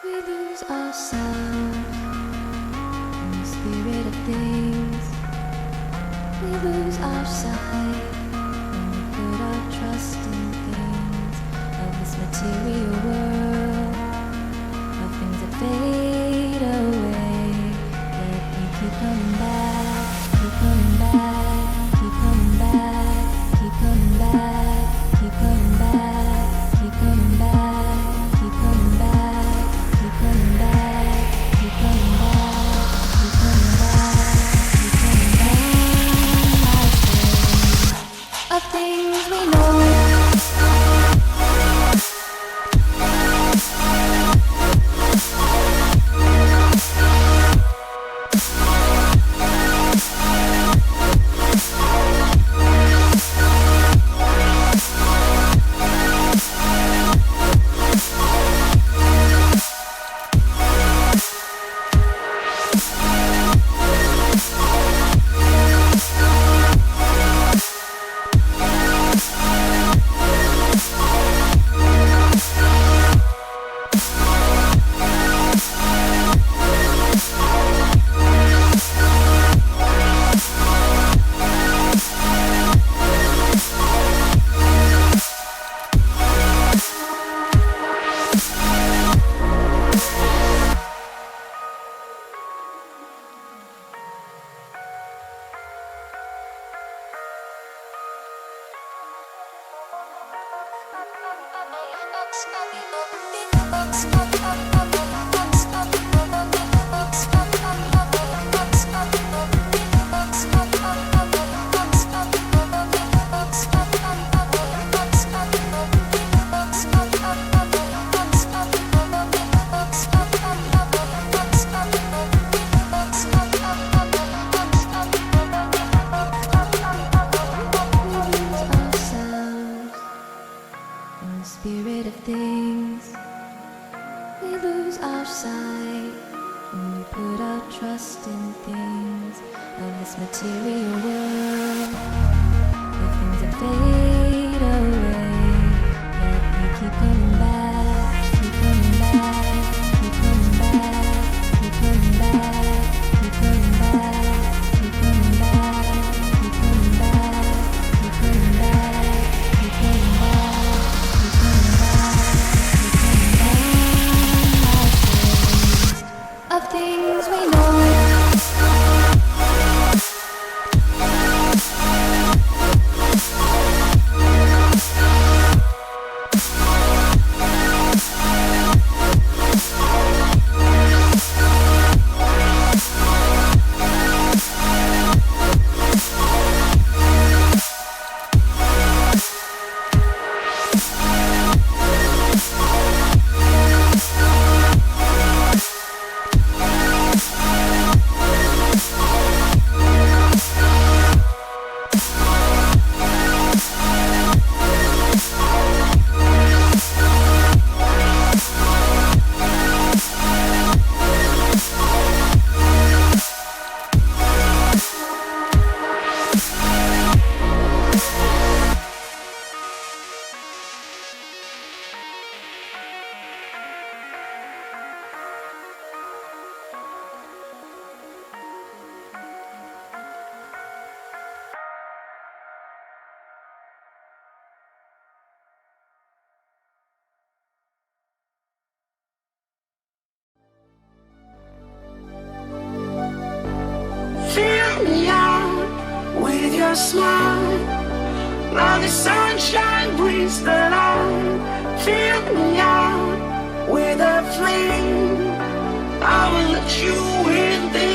We lose ourselves in the spirit of things. We lose our sight when we put our trust in things of this material world, of things that fade away. Yet we keep coming back, keep coming back, keep coming back, keep coming back, keep coming back, keep coming back, keep coming back. Keep coming back, keep coming back, keep coming back, keep coming back. Of things we know. Spirit of things, we lose our sight when we put our trust in things of this material world, the things that fade away. Yet we keep coming back, keep coming back, keep coming back, keep coming back, keep coming back, keep coming back, keep coming back, keep coming back, keep coming back. Of things we know. Fill me out with your smile. Now the sunshine brings the light. Fill me out with a flame. I will let you in this.